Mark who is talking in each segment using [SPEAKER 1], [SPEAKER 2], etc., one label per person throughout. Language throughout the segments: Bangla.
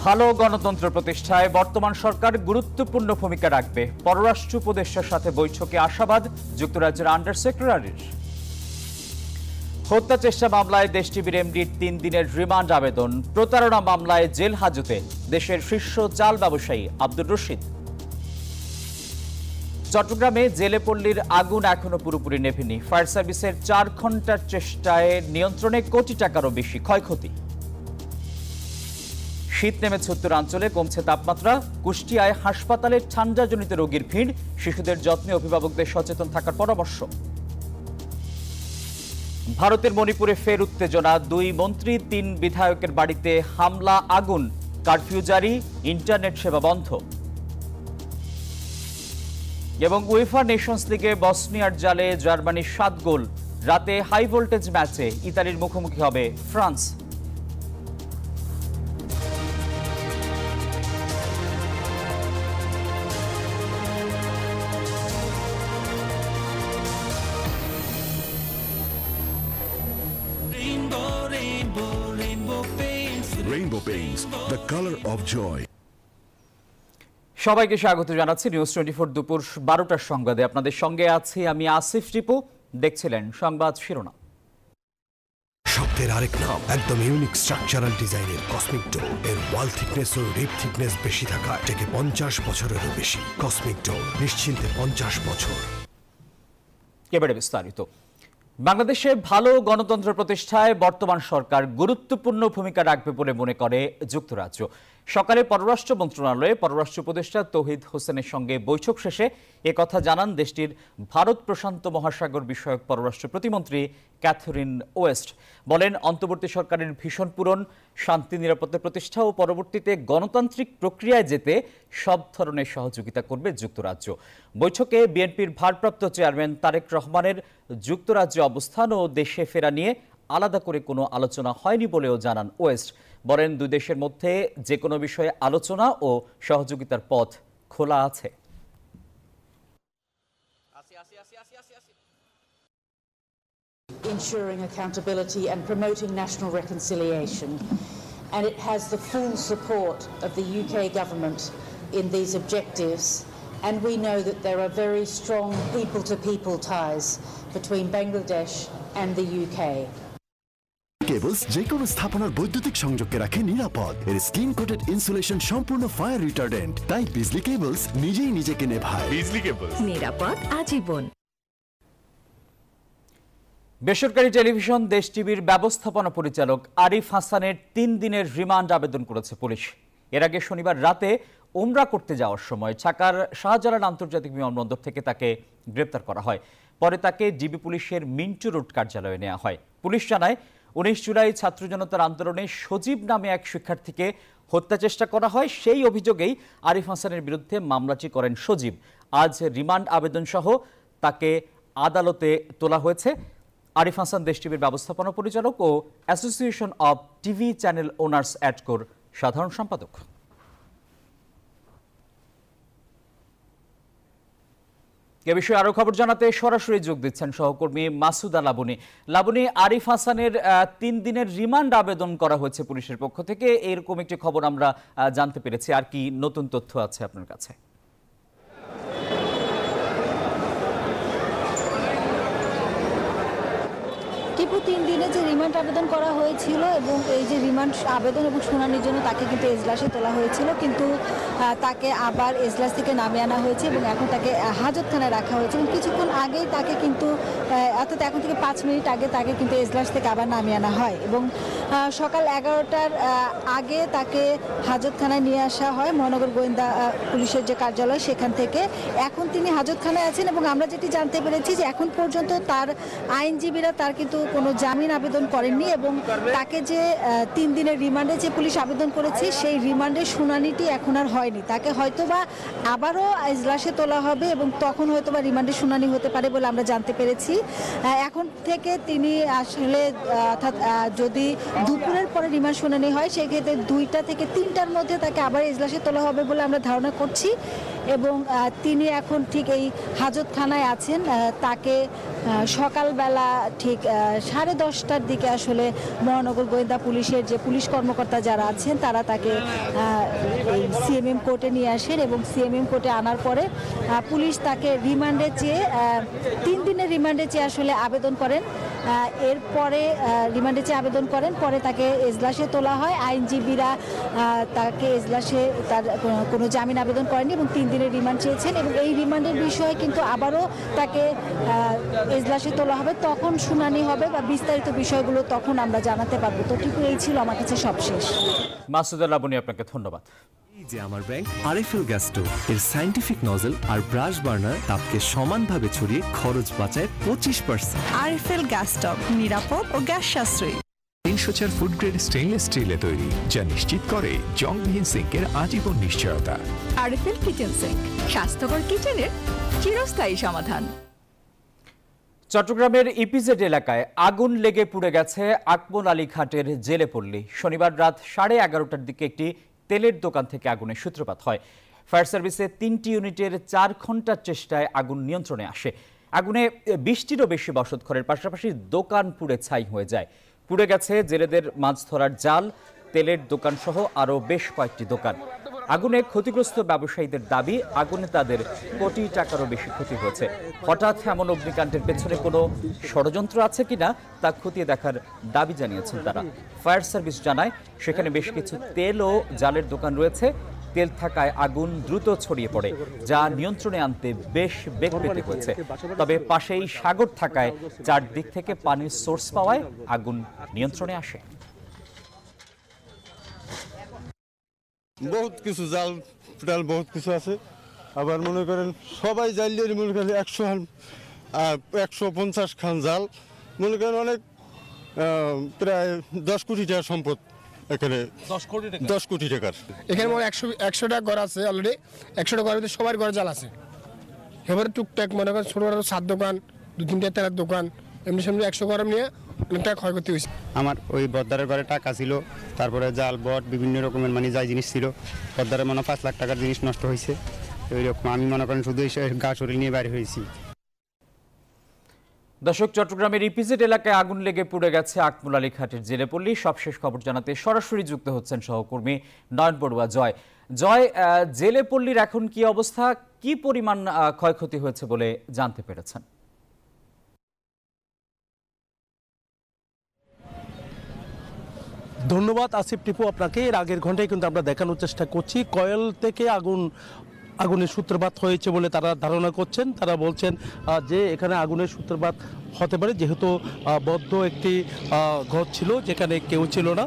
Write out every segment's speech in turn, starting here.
[SPEAKER 1] ভালো গণতন্ত্র প্রতিষ্ঠায় বর্তমান সরকার গুরুত্বপূর্ণ ভূমিকা রাখবে। পররাষ্ট্র উপদেষ্টার সাথে বৈঠকে আশাবাদ যুক্তরাজ্যের আন্ডার সেক্রেটারির। হত্যা চেষ্টা মামলায় দেশ টিভির এমডির ৩ দিনের রিমান্ড আবেদন। প্রতারণা মামলায় জেল হাজতে দেশের শীর্ষ চাল ব্যবসায়ী আব্দুর রশিদ। চট্টগ্রামে জেলে পল্লীর আগুন এখনো পুরোপুরি নেভেনি। ফায়ার সার্ভিসের ৪ ঘন্টার চেষ্টায় নিয়ন্ত্রণে কোটি টাকারও বেশি ক্ষয়ক্ষতি। শীত নেমেছে উত্তরাঞ্চলে, কমছে তাপমাত্রা। কুষ্টিয়ায় হাসপাতালে ঠান্ডাজনিত রোগীর ভিড়। শিশুদের যত্নে অভিভাবকদের সচেতন থাকার পরামর্শ। ভারতের মণিপুরে ফের উত্তেজনা। ২ মন্ত্রী ৩ বিধায়কের বাড়িতে হামলা, আগুন। কারফিউ জারি, ইন্টারনেট সেবা বন্ধ। এবং উয়েফা নেশনস লিগে বসনিয়ার জালে জার্মানির ৭ গোল। রাতে হাই ভোল্টেজ ম্যাচে ইতালির মুখোমুখি হবে France.
[SPEAKER 2] Rainbow Paints, the color of joy.
[SPEAKER 1] সবাইকে স্বাগত জানাচ্ছি নিউজ 24 দুপুর 12টার সংবাদে। আপনাদের সঙ্গে আছি আমি আসিফ টিপু। দেখছিলেন সংবাদ শিরোনাম।
[SPEAKER 3] শব্দের আরেক নাম, একদম ইউনিক স্ট্রাকচারাল ডিজাইনের কসমিক ডোর। এর ওয়াল থিকনেস ও রিপ থিকনেস বেশি থাকায় থেকে 50 বছরেরও বেশি। কসমিক ডোর, নিশ্চিন্তে 50 বছর।
[SPEAKER 1] এবারে বিস্তারিত। বাংলাদেশে ভালো গণতন্ত্র প্রতিষ্ঠায় বর্তমান সরকার গুরুত্বপূর্ণ ভূমিকা রাখবে বলে মনে করে যুক্তরাজ্য। সকালে পররাষ্ট্র মন্ত্রণালয়ে পররাষ্ট্র উপদেষ্টা তৌহিদ হোসেনের সঙ্গে বৈঠক শেষে একথা জানান দেশটির ভারত প্রশান্ত মহাসাগর বিষয়ক পররাষ্ট্র প্রতিমন্ত্রী ক্যাথরিন ওয়েস্ট। বলেন, অন্তর্বর্তী সরকারের ভীষণ পূরণ, শান্তি নিরাপত্তা প্রতিষ্ঠা ও পরবর্তীতে গণতান্ত্রিক প্রক্রিয়ায় যেতে সব ধরনের সহযোগিতা করবে যুক্তরাজ্য। বৈঠকে বিএনপির ভারপ্রাপ্ত চেয়ারম্যান তারেক রহমানের যুক্তরাজ্যে অবস্থান ও দেশে ফেরা নিয়ে আলাদা করে কোনো আলোচনা হয়নি বলেও জানান ওয়েস্ট। বলেন, দুই দেশের মধ্যে যে কোনো বিষয়ে আলোচনা ও সহযোগিতার পথ খোলা আছে।
[SPEAKER 4] Ensuring accountability and promoting national reconciliation, and it has the full support of the UK government in these objectives, and we know that there are very strong people-to-people ties between Bangladesh and the UK.
[SPEAKER 5] Cables যে কোনো স্থাপনার বৈদ্যুতিক সংযোগকে রাখে নিরাপদ। এর স্কিন কোটেড ইনসুলেশন সম্পূর্ণ ফায়ার রিটার্ডেন্ট, তাই বিজলি কেবলস নিজেই নিজেকে নেভায়। বিজলি কেবলস,
[SPEAKER 6] নিরাপদ আজীবন।
[SPEAKER 1] বেসরকারি টেলিভিশন দেশ টিভির ব্যবস্থাপনা পরিচালক আরিফ হাসানের ৩ দিনের রিমান্ড আবেদন করেছে পুলিশ। এর আগে শনিবার রাতে উমরা করতে যাওয়ার সময় ঢাকার শাহজালাল আন্তর্জাতিক বিমানবন্দর থেকে তাকে গ্রেপ্তার করা হয়। পরে তাকে ডিবি পুলিশের মিন্টু রোড কার্যালয়ে নেওয়া হয়। পুলিশ জানায়, 19 জুলাই ছাত্র জনতার আন্দোলনে সজীব নামে এক শিক্ষার্থীকে হত্যা চেষ্টা করা হয়। সেই অভিযোগেই আরিফ হাসানের বিরুদ্ধে মামলাটি করেন সজীব। আজ রিমান্ড আবেদন সহ তাকে আদালতে তোলা হয়েছে। আরিফ হাসান দেশ টিভির ব্যবস্থাপনা পরিচালক ও association of TV channel owners অ্যাডকোর সাধারণ সম্পাদক। এ বিষয়ে আরো খবর জানাতে সরাসরি যোগ দিচ্ছেন সহকর্মী মাসুদা লাবনী। লাবনী, আরিফ হাসানের 3 দিনের রিমান্ড আবেদন করা হয়েছে পুলিশের পক্ষ থেকে, এরকম একটি খবর আমরা জানতে পেরেছি। আর কি নতুন তথ্য আছে আপনার কাছে?
[SPEAKER 7] টিপু 3 দিনে যে রিমান্ড আবেদন করা হয়েছিল এবং এই যে রিমান্ড আবেদন এবং শুনানির জন্য তাকে কিন্তু এজলাসে তোলা হয়েছিল, কিন্তু তাকে আবার এজলাস থেকে নামিয়ে আনা হয়েছে এবং এখন তাকে হাজতখানায় রাখা হয়েছে। এবং কিছুক্ষণ আগেই তাকে কিন্তু অর্থাৎ এখন থেকে 5 মিনিট আগে তাকে কিন্তু এজলাস থেকে আবার নামিয়ে আনা হয় এবং সকাল 11টার আগে তাকে হাজতখানায় নিয়ে আসা হয় মহানগর গোয়েন্দা পুলিশের যে কার্যালয় সেখান থেকে। এখন তিনি হাজতখানায় আছেন এবং আমরা যেটি জানতে পেরেছি যে এখন পর্যন্ত তার আইনজীবীরা তার কিন্তু কোনো জামিন আবেদন করেননি এবং তাকে যে 3 দিনের রিমান্ডে যে পুলিশ আবেদন করেছে সেই রিমান্ডের শুনানিটি এখন আর হয়নি। তাকে হয়তোবা আবারও এজলাসে তোলা হবে এবং তখন হয়তোবা রিমান্ডের শুনানি হতে পারে বলে আমরা জানতে পেরেছি। এখন থেকে তিনি আসলে অর্থাৎ যদি দুপুরের পরে রিমান্ড শুনানি হয় সেক্ষেত্রে 2টা থেকে 3টার মধ্যে তাকে আবার এজলাসে তোলা হবে বলে আমরা ধারণা করছি। এবং তিনি এখন ঠিক এই হাজতখানায় আছেন। তাকে সকালবেলা ঠিক 10:30টার দিকে আসলে মহানগর গোয়েন্দা পুলিশের যে পুলিশ কর্মকর্তা যারা আছেন তারা তাকে সিএমএম কোর্টে নিয়ে আসেন এবং সিএমএম কোর্টে আনার পরে পুলিশ তাকে রিমান্ডে চেয়ে 3 দিনের রিমান্ডে চেয়ে আসলে আবেদন করেন। এরপরে রিমান্ডে চেয়ে আবেদন করেন, পরে তাকে এজলাসে তোলা হয়। আইনজীবীরা তাকে এজলাসে তার কোনো জামিন আবেদন করেনি এবং 3 দিনের রিমান্ড চেয়েছেন এবং এই রিমান্ডের বিষয়ে কিন্তু আবারও তাকে এজলাসে তোলা হবে, তখন শুনানি হবে বা বিস্তারিত বিষয়গুলো তখন আমরা জানাতে পারবো। তো ঠিক এই ছিল আমার কাছে সবশেষ।
[SPEAKER 1] মাসুদুল লাবনী, আপনাকে ধন্যবাদ।
[SPEAKER 6] এই যে আমার ব্যাংক আরএফএল গ্যাস স্টোভ এর সায়েন্টিফিক নজল আর ব্রাশ বার্নার তাপকে সমানভাবে ছড়িয়ে খরচ বাঁচায় 25%।
[SPEAKER 8] আরএফএল গ্যাস স্টোভ নিরাপদ ও গ্যাস সাশ্রয়ী।
[SPEAKER 9] 304 ফুড গ্রেড স্টেইনলেস স্টিলে তৈরি, যা নিশ্চিত করে জংবিহীন সিঙ্কের আজীবন নিশ্চয়তা।
[SPEAKER 8] আরএফএল কিচেন সিঙ্ক, স্বাস্থ্যকর কিচেনের চিরস্থায়ী সমাধান।
[SPEAKER 1] চট্টগ্রামের ইপিজেড এলাকায় আগুন লেগে পুড়ে গেছে আকমল আলী ঘাটের জেলেপল্লী। শনিবার রাত 11:30টার দিকে একটি তেলের দোকান থেকে আগুনের সূত্রপাত হয়। ফায়ার সার্ভিসের 3টি ইউনিটের 4 ঘন্টার চেষ্টায় আগুন নিয়ন্ত্রণে আসে। আগুনে 20টিরও বেশি বসতঘরের পাশাপাশি দোকান পুড়ে ছাই হয়ে যায়। পুড়ে গেছে জেলেদের মাছ ধরার জাল, তেলের দোকান সহ আরও বেশ কয়েকটি দোকান। আগুনে ক্ষতিগ্রস্ত ব্যবসায়ীদের দাবি, আগুনে তাদের কোটি টাকারও বেশি ক্ষতি হয়েছে। হঠাৎ এমন অগ্নিকাণ্ডের পেছনে কোনো ষড়যন্ত্র আছে কিনা তা খতিয়ে দেখার দাবি জানিয়েছেন তারা। ফায়ার সার্ভিস জানায় সেখানে বেশ কিছু তেল ও জালের দোকান রয়েছে। তেল থাকায় আগুন দ্রুত ছড়িয়ে পড়ে, যা নিয়ন্ত্রণে আনতে বেশ বেগ পেতে হয়েছে। তবে পাশেই সাগর থাকায় চারদিক থেকে পানির সোর্স পাওয়ায় আগুন নিয়ন্ত্রণে আসে।
[SPEAKER 10] বহুত কিছু জাল টোটাল বহুত কিছু আছে। আবার মনে করেন সবাই জালিয়ারি মনে করেন 150 খান জাল, মনে করেন অনেক প্রায় 10 কোটি টাকার সম্পদ এখানে। 10 কোটি টাকার
[SPEAKER 11] এখানে 100টা ঘর আছে অলরেডি। 100টা ঘরের ভিতরে সবার ঘরে জাল আছে। এবারে টুকটাক মনে করেন ছোট বড় 7 দোকান, 2-3টা তেলের দোকান, এমনি সামনে 100 ঘর নিয়ে অনেকটা ক্ষয়ক্ষতি হয়েছে।
[SPEAKER 12] আমার ওই বদ্দারের ঘরে টাকা ছিল, তারপরে জাল বট বিভিন্ন রকমের মানে যাই জিনিস ছিল। বদ্দারের মনে 5 লাখ টাকার জিনিস নষ্ট হয়েছে। ওইরকম আমি মনে করেন শুধু গা শরীর নিয়ে বাইরে হয়েছি।
[SPEAKER 1] দর্শক, চট্টগ্রামের ইপিজেড এলাকায় আগুন লেগে পুড়ে গেছে আকমল আলী ঘাটের জেলেপল্লী। সবশেষ খবর জানাতে সরাসরি যুক্ত হচ্ছেন সহকর্মী নয়ন বড়ুয়া। জয়, জেলেপল্লীর এখন কি অবস্থা, কি পরিমাণ ক্ষয়ক্ষতি হয়েছে বলে জানতে পেরেছেন?
[SPEAKER 13] ধন্যবাদ আসিফ টিপু আপনাকে। এর আগের ঘন্টায় কিন্তু আমরা দেখানোর চেষ্টা করছি কয়েল থেকে আগুনের সূত্রপাত হয়েছে বলে তারা ধারণা করছেন। তারা বলছেন যে এখানে আগুনের সূত্রপাত হতে পারে, যেহেতু বদ্ধ একটি ঘর ছিল যেখানে কেউ ছিল না,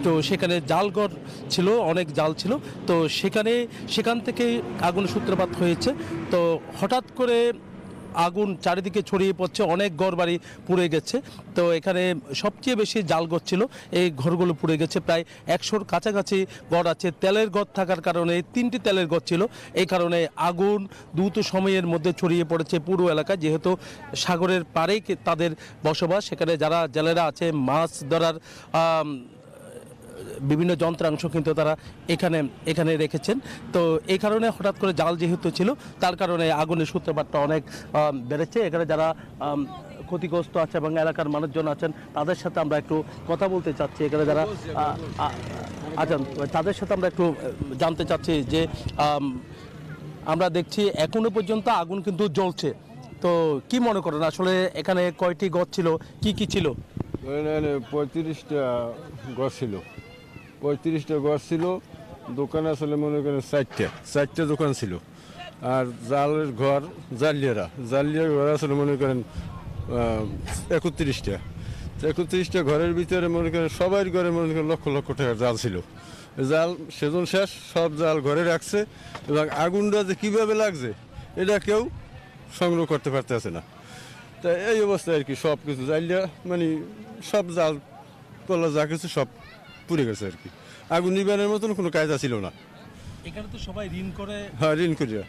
[SPEAKER 13] তো সেখানে জাল ঘর ছিল, অনেক জাল ছিল, তো সেখান থেকে আগুনের সূত্রপাত হয়েছে। তো হঠাৎ করে আগুন চারিদিকে ছড়িয়ে পড়ছে, অনেক ঘরবাড়ি পুড়ে গেছে। তো এখানে সবচেয়ে বেশি জাল ঘর ছিল, এই ঘরগুলো পুড়ে গেছে। প্রায় 100-র কাছাকাছি ঘর আছে। তেলের ঘর থাকার কারণে 3টি তেলের ঘর ছিল, এই কারণে আগুন দ্রুত সময়ের মধ্যে ছড়িয়ে পড়েছে পুরো এলাকায়। যেহেতু সাগরের পাড়েই তাদের বসবাস, সেখানে যারা জেলেরা আছে মাছ ধরার বিভিন্ন যন্ত্রাংশ কিন্তু তারা এখানে রেখেছেন। তো এই কারণে হঠাৎ করে জাল যেহেতু ছিল তার কারণে আগুনের সূত্রপাতটা অনেক বেড়েছে। এখানে যারা ক্ষতিগ্রস্ত আছে এবং এলাকার মানুষজন আছেন তাদের সাথে আমরা একটু কথা বলতে চাচ্ছি। এখানে যারা আছেন তাদের সাথে আমরা একটু জানতে চাচ্ছি যে আমরা দেখছি এখনো পর্যন্ত আগুন কিন্তু জ্বলছে। তো কি মনে করেন আসলে এখানে কয়টি ঘর ছিল, কি ছিল?
[SPEAKER 10] 35টা ঘর ছিল। 35টা ঘর ছিল, দোকান আসলে মনে করেন 4টা দোকান ছিল। আর জালের ঘর জালিয়ার ঘর আসলে মনে করেন 31টা ঘরের ভিতরে মনে করেন সবার ঘরে মনে করেন লক্ষ লক্ষ টাকার জাল ছিল। জাল সেজন শেষ, সব জাল ঘরে রাখছে এবং আগুনটা যে কীভাবে লাগছে এটা কেউ সংগ্রহ করতে পারতেছে না। তা এই অবস্থায় আর কি সব কিছু জালিয়া মানে সব জাল কলা যা কিছু সব পুড়ে গেছে আর কি। আগুন নিবানের মতন কোনো কায়দা ছিল না।
[SPEAKER 13] এখানে তো সবাই ঋণ করে।
[SPEAKER 10] হ্যাঁ, ঋণ করিয়া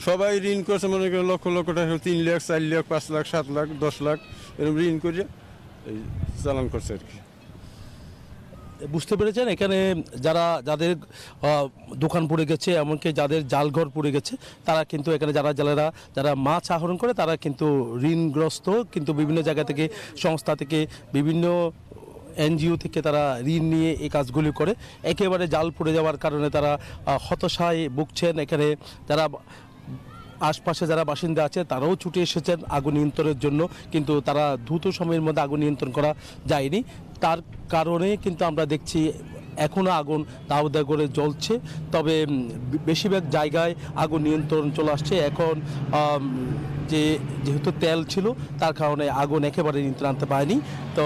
[SPEAKER 10] সবাই ঋণ করছে মনে করেন লক্ষ লক্ষ টাকা, 3 লাখ 4 লাখ 5 লাখ 7 লাখ 10 লাখ এরকম ঋণ করিয়া এই চালান করছে আর কি।
[SPEAKER 13] বুঝতে পেরেছেন এখানে যাদের দোকান পড়ে গেছে, এমনকি যাদের জালঘর পড়ে গেছে, তারা কিন্তু এখানে যারা মাছ আহরণ করে তারা কিন্তু ঋণগ্রস্ত, কিন্তু বিভিন্ন জায়গা থেকে, সংস্থা থেকে, বিভিন্ন এনজিও থেকে তারা ঋণ নিয়ে এই কাজগুলি করে। একেবারে জাল পড়ে যাওয়ার কারণে তারা হতাশায় ভুগছেন। এখানে যারা আশপাশে যারা বাসিন্দা আছে তারাও ছুটে এসেছেন আগুন নিয়ন্ত্রণের জন্য, কিন্তু তারা দ্রুত সময়ের মধ্যে আগুন নিয়ন্ত্রণ করা যায়নি। তার কারণে কিন্তু আমরা দেখছি এখনও আগুন দাউ দাউ করে জ্বলছে, তবে বেশিরভাগ জায়গায় আগুন নিয়ন্ত্রণ চলে আসছে। এখন যেহেতু তেল ছিল তার কারণে আগুন একেবারে নিয়ন্ত্রণ আনতে পারেনি। তো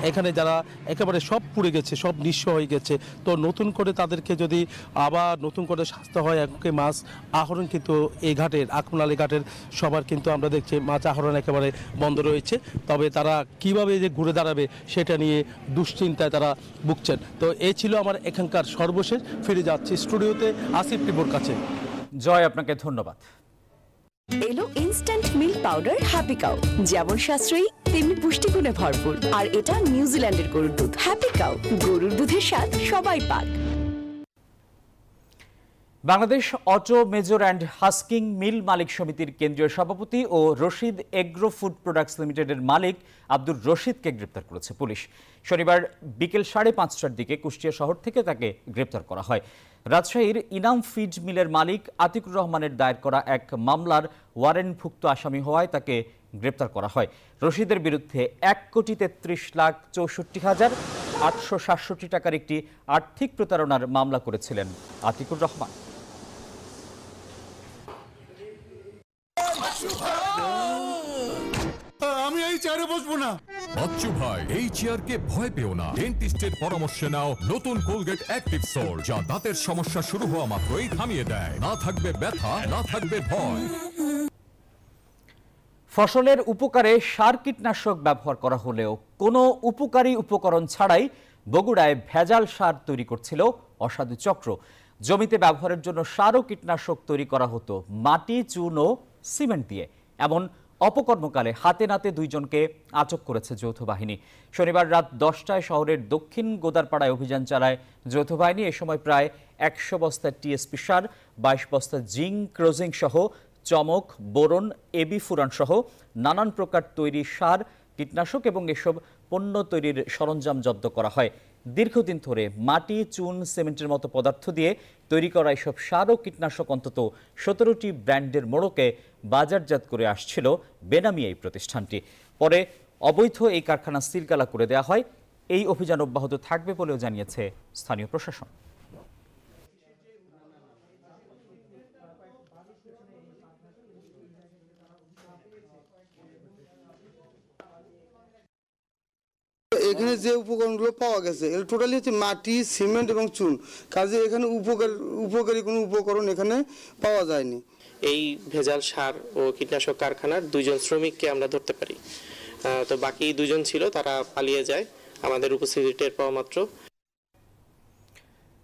[SPEAKER 13] এখানে যারা একেবারে সব পুড়ে গেছে, সব নিঃস্ব হয়ে গেছে, তো নতুন করে তাদেরকে যদি আবার নতুন করে সাজতে হয়, একে মাছ আহরণ কিন্তু এই ঘাটের, আখমনালী ঘাটের সবার কিন্তু আমরা দেখছি মাছ আহরণ একেবারে বন্ধ রয়েছে। তবে তারা কিভাবে যে ঘুরে দাঁড়াবে সেটা নিয়ে দুশ্চিন্তায় তারা ভুগছেন। তো এই ছিল আমার এখানকার সর্বশেষ। ফিরে যাচ্ছি স্টুডিওতে আসিফ টিপুর কাছে।
[SPEAKER 1] জয়, আপনাকে ধন্যবাদ।
[SPEAKER 14] এলো instant milk powder happy cow, যেমন সাশ্রয়ী তেমনি পুষ্টিগুণে ভরপুর। আর এটা নিউজিল্যান্ডের গরুর দুধ। হ্যাপি কাউ, গরুর দুধের স্বাদ সবাই পাক।
[SPEAKER 1] Bangladesh auto major and husking mill মালিক সমিতির কেন্দ্রীয় সভাপতি ও রশিদ এগ্রো ফুড প্রোডাক্টস লিমিটেডের মালিক আব্দুর রশিদকে গ্রেপ্তার করেছে পুলিশ। শনিবার বিকেল 5:30টার দিকে কুষ্টিয়া শহর থেকে তাকে গ্রেপ্তার করা হয়। রাজশাহীর ইনাম ফিড মিলের মালিক আতিকুর রহমানের দায়ের করা এক মামলার ওয়ারেন্টভুক্ত আসামি হওয়ায় তাকে গ্রেপ্তার করা হয়। রশিদের বিরুদ্ধে 1,63,64,867 টাকার একটি আর্থিক প্রতারণার মামলা করেছিলেন আতিকুর রহমান।
[SPEAKER 15] আমি এই চেয়ারে বসবো না।
[SPEAKER 16] বাচ্চু ভাই, এই চেয়ারকে ভয় পেও না। ডেন্টিস্টের পরামর্শ নাও নতুন কোলগেট অ্যাক্টিভ সোল, যা দাঁতের সমস্যা শুরু হওয়া মাত্রই থামিয়ে দেয়। না থাকবে ব্যথা, না থাকবে ভয়।
[SPEAKER 1] ফসলের উপকারে সার কীটনাশক ব্যবহার করা হলেও কোনো উপকারী উপকরণ ছাড়াই বগুড়ায় ভেজাল সার তৈরি করছিল অসাধু চক্র। জমিতে ব্যবহারের জন্য সার ও কীটনাশক তৈরি করা হতো মাটি, চুন ও সিমেন্ট দিয়ে। এমন অপকর্মকালে হাতে নাতে 2 জনকে আটক করেছে যৌথ বাহিনী। শনিবার রাত 10টায় শহরের দক্ষিণ গোদারপাড়ায় অভিযান চালায় যৌথ বাহিনী। এ সময় প্রায় 100 বস্তা টিএসপি সার, 22 বস্তা জিঙ্ক ক্রোজিং সহ চমক, বোরন, এবি ফুরান সহ নানান প্রকার তৈরি সার, কীটনাশক এবং এসব পণ্য তৈরির সরঞ্জাম জব্দ করা হয়। দীর্ঘদিন ধরে মাটি, চুন, সিমেন্টের মতো পদার্থ দিয়ে তৈরি করা এসব সার ও কীটনাশক অন্তত 17টি ব্র্যান্ডের মোড়কে বাজারজাত করে আসছিল বেনামি এই প্রতিষ্ঠানটি। পরে অবৈধ এই কারখানা সিলগালা করে দেওয়া হয়। এই অভিযান অব্যাহত থাকবে বলেও জানিয়েছে স্থানীয় প্রশাসন।
[SPEAKER 17] এখানে যে উপকরণগুলো পাওয়া গেছে এর টোটালি হচ্ছে মাটি, সিমেন্ট এবং চুন। কাজে এখানে উপকারী কোনো উপকরণ এখানে পাওয়া যায়নি।
[SPEAKER 18] এই ভেজাল সার ও কীটনাশক কারখানার 2 জন শ্রমিককে আমরা ধরতে পারি। তো বাকি 2 জন ছিল, তারা পালিয়ে যায় আমাদের উপস্থিতি টের পাওয়া মাত্র।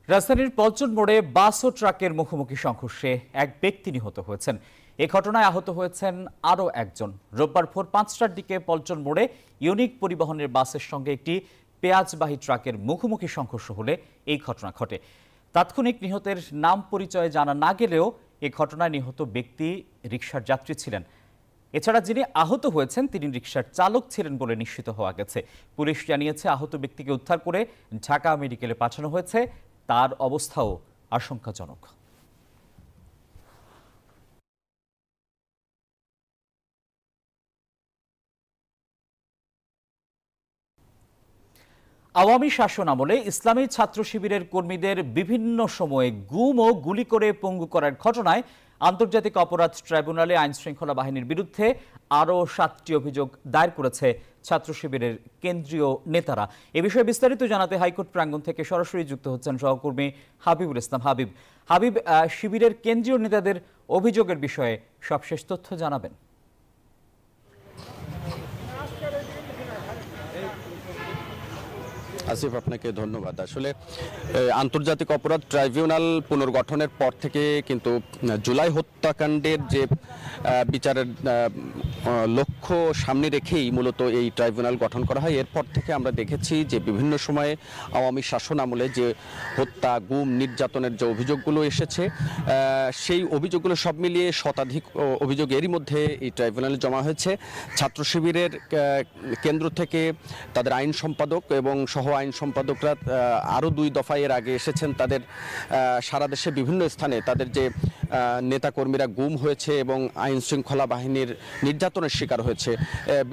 [SPEAKER 1] রাজধানীর পল্টন মোড়ে বাস ও ট্রাকের মুখোমুখি সংঘর্ষে এক ব্যক্তি নিহত হয়েছেন। এই ঘটনায় আহত হয়েছেন আরও একজন। রোববার ভোর 5টার দিকে পল্টন মোড়ে ইউনিক পরিবহনের বাসের সঙ্গে একটি পেঁয়াজবাহী ট্রাকের মুখোমুখি সংঘর্ষ হলে এই ঘটনা ঘটে। তাৎক্ষণিক নিহতের নাম পরিচয় জানা না গেলেও এই ঘটনায় নিহত ব্যক্তি রিকশার যাত্রী ছিলেন। এছাড়া যিনি আহত হয়েছেন তিনি রিকশার চালক ছিলেন বলে নিশ্চিত হওয়া গেছে। পুলিশ জানিয়েছে আহত ব্যক্তিকে উদ্ধার করে ঢাকা মেডিকেলে পাঠানো হয়েছে। তার অবস্থাও আশঙ্কাজনক। আওয়ামী শাসন আমলে ইসলামী ছাত্র শিবিরের কর্মীদের বিভিন্ন সময়ে গুম ও গুলি করে পঙ্গু করার ঘটনায় আন্তর্জাতিক অপরাধ ট্রাইব্যুনালে আইনশৃঙ্খলা বাহিনীর বিরুদ্ধে আরও 7টি অভিযোগ দায়ের করেছে ছাত্র শিবিরের কেন্দ্রীয় নেতারা। এ বিষয়ে বিস্তারিত জানাতে হাইকোর্ট প্রাঙ্গণ থেকে সরাসরি যুক্ত হচ্ছেন সহকর্মী হাবিবুল ইসলাম। হাবিব, শিবিরের কেন্দ্রীয় নেতাদের অভিযোগের বিষয়ে সবশেষ তথ্য জানাবেন।
[SPEAKER 19] আসিফ, আপনাকে ধন্যবাদ। আসলে আন্তর্জাতিক অপরাধ ট্রাইব্যুনাল পুনর্গঠনের পর থেকে কিন্তু জুলাই হত্যাকাণ্ডের যে বিচারের লক্ষ্য লক্ষ্য সামনে রেখেই মূলত এই ট্রাইব্যুনাল গঠন করা হয়। এরপর থেকে আমরা দেখেছি যে বিভিন্ন সময়ে আওয়ামী শাসন আমলে যে হত্যা, গুম, নির্যাতনের যে অভিযোগগুলো এসেছে, সেই অভিযোগগুলো সব মিলিয়ে শতাধিক অভিযোগ এরই মধ্যে এই ট্রাইব্যুনালে জমা হয়েছে। ছাত্র শিবিরের কেন্দ্র থেকে তাদের আইন সম্পাদক এবং সহ আইন সম্পাদকরা আরও 2 দফায় এর আগে এসেছেন। তাদের সারা দেশে বিভিন্ন স্থানে তাদের যে নেতাকর্মীরা গুম হয়েছে এবং আইন শৃঙ্খলা বাহিনীর নির্যাতনের শিকার হয়েছে,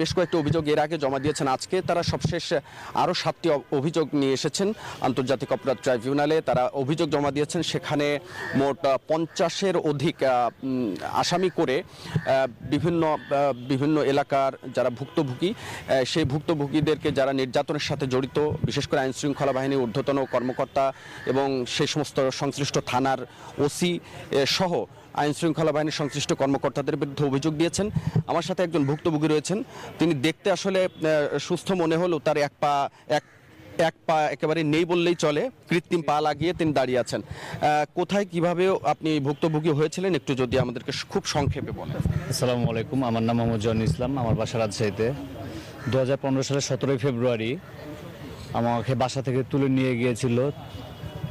[SPEAKER 19] বেশ কয়েকটি অভিযোগ এর আগে জমা দিয়েছেন। আজকে তারা সবশেষ আরও 7টি অভিযোগ নিয়ে এসেছেন আন্তর্জাতিক অপরাধ ট্রাইব্যুনালে। তারা অভিযোগ জমা দিয়েছেন, সেখানে মোট 50-এর অধিক আসামি করে বিভিন্ন এলাকার যারা ভুক্তভোগী, সেই ভুক্তভোগীদেরকে যারা নির্যাতনের সাথে জড়িত, বিশেষ করে আইন শৃঙ্খলা বাহিনীর ঊর্ধ্বতন কর্মকর্তা এবং সেই সমস্ত সংশ্লিষ্ট থানার ওসি সহ আইন শৃঙ্খলা বাহিনীর সংশ্লিষ্ট কর্মকর্তাদের বিরুদ্ধে অভিযোগ দিয়েছেন। আমার সাথে একজন ভুক্তভোগী রয়েছেন, তিনি দেখতে আসলে সুস্থ মনে হলেও তার এক পা একেবারে নেই বললেই চলে, কৃত্রিম পা লাগিয়ে তিনি দাঁড়িয়ে আছেন। কোথায় কিভাবে আপনি ভুক্তভোগী হয়েছিলেন একটু যদি আমাদেরকে খুব সংক্ষেপে বলেন।
[SPEAKER 20] আসসালামু আলাইকুম, আমার নাম মোহাম্মদ জয়নুল ইসলাম, আমার বাসা রাজশাহীতে। 2015 সালের 17 ফেব্রুয়ারি আমাকে বাসা থেকে তুলে নিয়ে গিয়েছিল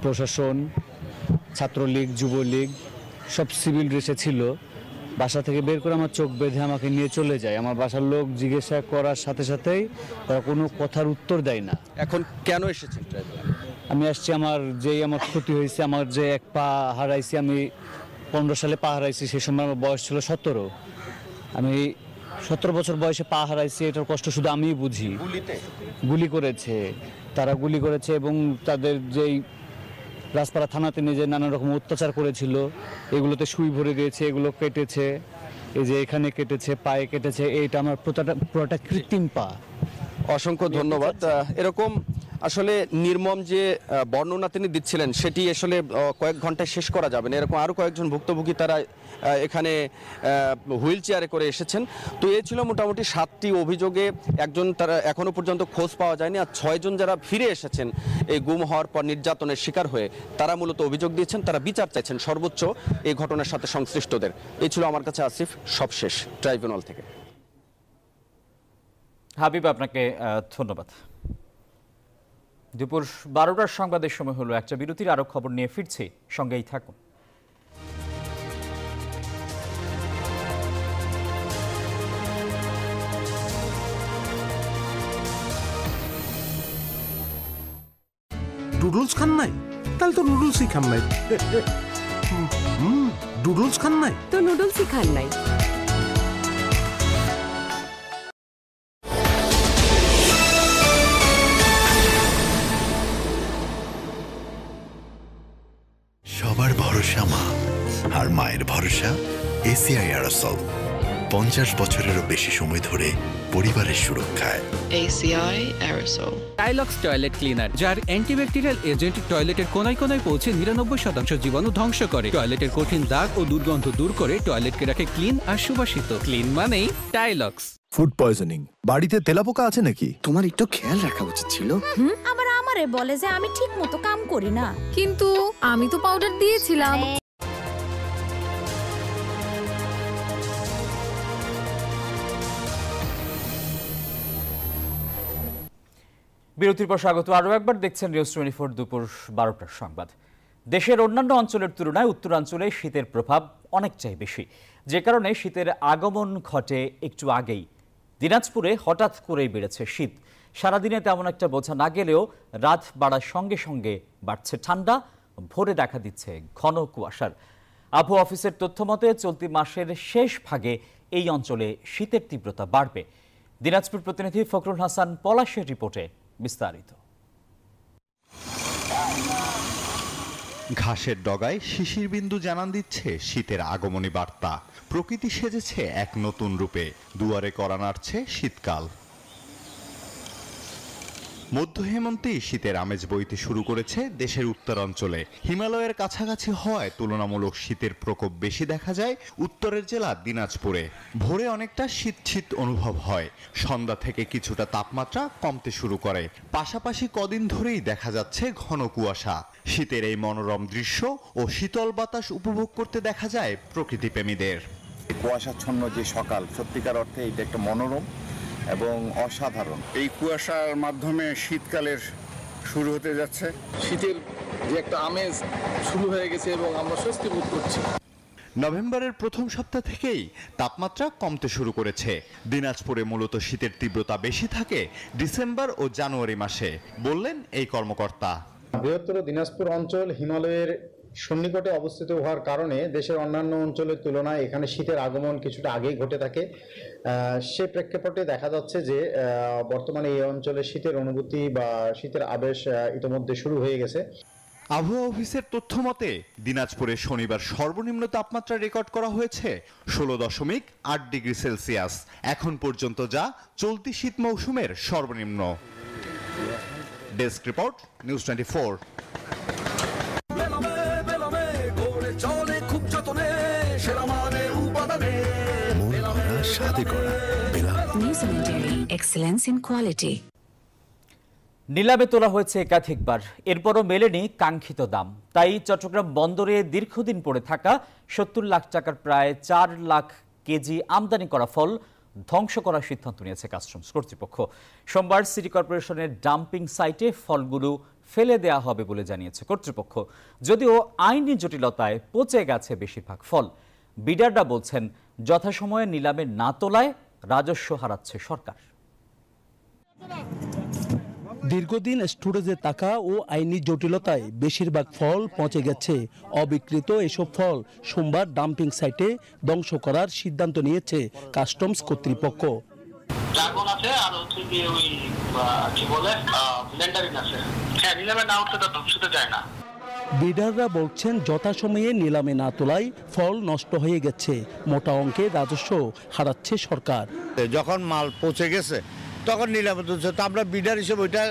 [SPEAKER 20] প্রশাসন, ছাত্রলীগ, যুবলীগ, সব সিভিল ড্রেসে ছিল। বাসা থেকে বের করে আমার চোখ বেঁধে আমাকে নিয়ে চলে যায়। আমার বাসার লোক জিজ্ঞাসা করার সাথে সাথেই তারা কোনো কথার উত্তর দেয় না।
[SPEAKER 19] এখন কেন এসেছেন?
[SPEAKER 20] আমি আসছি, আমার ক্ষতি হয়েছে, আমার যে এক পা হারাইছি, আমি 15 সালে পা হারাইছি, সেই সময় আমার বয়স ছিল 17। আমি 17 বছর বয়সে পা হারাইছি, এটার কষ্ট শুধু আমিই বুঝি। গুলি করেছে, তারা গুলি করেছে এবং তাদের যেই রাজপাড়া থানাতে নিয়ে যে নানা রকম অত্যাচার করেছিল, এগুলোতে সুই ভরে দিয়েছে, এগুলো কেটেছে, এই যে এখানে কেটেছে, পায়ে কেটেছে, এইটা আমার পুরোটা কৃত্রিম পা।
[SPEAKER 19] অসংখ্য ধন্যবাদ। এরকম আসলে নির্মম যে বর্ণনা তিনি দিচ্ছিলেন সেটি আসলে কয়েক ঘন্টায় শেষ করা যাবে না। এরকম আরও কয়েকজন ভুক্তভোগী তারা এখানে হুইল চেয়ারে করে এসেছেন। তো এই ছিল মোটামুটি 7টি অভিযোগে একজন তারা এখনো পর্যন্ত খোঁজ পাওয়া যায়নি, আর 6 জন যারা ফিরে এসেছেন এই গুম হওয়ার পর নির্যাতনের শিকার হয়ে, তারা মূলত অভিযোগ দিয়েছেন, তারা বিচার চাইছেন সর্বোচ্চ এই ঘটনার সাথে সংশ্লিষ্টদের। এই ছিল আমার কাছে আসিফ, সবশেষ ট্রাইব্যুনাল থেকে।
[SPEAKER 1] হাবিব, আপনাকে ধন্যবাদ। দুপুর 12টার সংবাদের সময় হলো, একটা বিরতির আরো খবর নিয়ে ফিরছি, সঙ্গেই থাকুন।
[SPEAKER 3] নুডলস খান নাই? তাহলে তো নুডলসই খান নাই। নুডলস খান নাই
[SPEAKER 14] তো নুডলসই খান নাই।
[SPEAKER 21] সবার ভরসা মা, আর মায়ের ভরসা এসিআই অ্যারোসল। 50 বছরেরও বেশি সময় ধরে পরিবারের সুরক্ষায়।
[SPEAKER 22] ACI Aerosol
[SPEAKER 23] Tylox toilet cleaner, যার অ্যান্টিব্যাকটেরিয়াল এজেন্ট টয়লেটের কোনায় কোনায় পৌঁছে 99% জীবাণু ধ্বংস করে, টয়লেটের কঠিন দাগ ও দুর্গন্ধ দূর করে টয়লেটকে রাখে ক্লিন আর সুবাসিত। ক্লিন মানেই টাইলক্স।
[SPEAKER 24] ফুড পয়জনিং, বাড়িতে তেলাপোকা আছে নাকি?
[SPEAKER 5] তোমার একটু খেয়াল রাখা উচিত ছিল।
[SPEAKER 25] আবার আমারে বলে যে আমি ঠিক মতো কাম করি না, কিন্তু আমি তো পাউডার দিয়েছিলাম।
[SPEAKER 1] বিরতির পর স্বাগত। আরও একবার দেখছেন নিউজ 24 দুপুর 12টার সংবাদ। দেশের অন্যান্য অঞ্চলের তুলনায় উত্তরাঞ্চলে শীতের প্রভাব অনেকটাই বেশি, যে কারণে শীতের আগমন ঘটে একটু আগেই। দিনাজপুরে হঠাৎ করেই বেড়েছে শীত। সারাদিনে তেমন একটা বোঝা না গেলেও রাত বাড়ার সঙ্গে সঙ্গে বাড়ছে ঠান্ডা, ভোরে দেখা দিচ্ছে ঘন কুয়াশার। আবহাওয়া অফিসের তথ্য মতে চলতি মাসের শেষ ভাগে এই অঞ্চলে শীতের তীব্রতা বাড়বে। দিনাজপুর প্রতিনিধি ফখরুল হাসান পলাশের রিপোর্টে বিস্তারিত।
[SPEAKER 26] ঘাসের ডগায় শিশির বিন্দু জানান দিচ্ছে শীতের আগমনী বার্তা। প্রকৃতি সেজেছে এক নতুন রূপে, দুয়ারে কড়া নাড়ছে শীতকাল। মধ্য হেমন্তেই শীতের আমেজ বইতে শুরু করেছে দেশের উত্তরাঞ্চলে। হিমালয়ের কাছাকাছি হওয়ায় তুলনামূলক শীতের প্রকোপ বেশি দেখা যায় উত্তরের জেলা দিনাজপুরে। ভোরে অনেকটা শীত শীত অনুভব হয়, সন্ধ্যা থেকে কিছুটা তাপমাত্রা কমতে শুরু করে। পাশাপাশি কদিন ধরেই দেখা যাচ্ছে ঘন কুয়াশা। শীতের এই মনোরম দৃশ্য ও শীতল বাতাস উপভোগ করতে দেখা যায় প্রকৃতিপ্রেমীদের।
[SPEAKER 2] কুয়াশাচ্ছন্ন যে সকাল, সত্যিকার অর্থে এটা একটা মনোরম এবং অসাধারণ।
[SPEAKER 4] এই কুয়াশার মাধ্যমে শীতকালের শুরু হতে যাচ্ছে।
[SPEAKER 6] শীতের যে একটা আমেজ শুরু হয়ে গেছে এবং আমরা স্বস্তি বোধ করছি।
[SPEAKER 26] নভেম্বরের প্রথম সপ্তাহ থেকেই তাপমাত্রা কমতে শুরু করেছে। দিনাজপুরে মূলত শীতের তীব্রতা বেশি থাকে ডিসেম্বর ও জানুয়ারি মাসে, বললেন এই কর্মকর্তা।
[SPEAKER 7] বৃহত্তর দিনাজপুর অঞ্চল হিমালয়ের সন্নিকটে অবস্থিত হওয়ার কারণে দেশের অন্যান্য অঞ্চলের তুলনায় এখানে শীতের আগমন কিছুটা আগেই ঘটে থাকে। সে প্রেক্ষাপটে দেখা যাচ্ছে যে বর্তমানে এই অঞ্চলে শীতের অনুভূতি বা শীতের আবেশ ইতিমধ্যে শুরু হয়ে গেছে।
[SPEAKER 26] আবহাওয়া অফিসের তথ্য মতে দিনাজপুরে শনিবার সর্বনিম্ন তাপমাত্রা রেকর্ড করা হয়েছে 16.8 ডিগ্রি সেলসিয়াস। এখন পর্যন্ত যা চলতি শীত মৌসুমের সর্বনিম্ন। Desk report, news 24।
[SPEAKER 14] Excellence in quality.
[SPEAKER 1] নিলামে তোলা হয়েছে একাধিকবার, এরপরও মেলেনি কাঙ্ক্ষিত দাম। তাই চট্টগ্রাম বন্দরে দীর্ঘদিন পড়ে থাকা 70 লাখ টাকার প্রায় 4 লাখ কেজি আমদানি করা ফল ধ্বংস করার সিদ্ধান্ত নিয়েছে কাস্টমস কর্তৃপক্ষ। সোমবার সিটি কর্পোরেশনের ডাম্পিং সাইটে ফলগুলো ফেলে দেওয়া হবে বলে জানিয়েছে কর্তৃপক্ষ। যদিও আইনি জটিলতায় পচে গেছে বেশিরভাগ ফল। বিডাররা বলছেন যথাসময়ে নিলামে না তোলায় রাজস্ব হারাচ্ছে সরকার।
[SPEAKER 13] দীর্ঘদিন স্টোরেজে থাকা ও আইনি জটিলতায় বেশিরভাগ ফল পচে গেছে। অবিকৃত এসব ফল সোমবার ডাম্পিং সাইটে ধ্বংস করার সিদ্ধান্ত নিয়েছে কাস্টমস কর্তৃপক্ষ।
[SPEAKER 8] ড্রাগন আছে আর হচ্ছে কি ওই কি বলে ল্যান্ডারিন আছে। হ্যাঁ, নিলামে না উঠলে তো ধ্বংসতে যায় না।
[SPEAKER 13] বিডাররা বলছেন যথাসময়ে নিলামে না তোলায় ফল নষ্ট হয়ে গেছে। মোটা অঙ্কের রাজস্ব হারাচ্ছে সরকার।
[SPEAKER 2] যখন মাল পচে গেছে তখন নিলামে তুলছে, তো আমরা বিডার হিসেবে ওইটা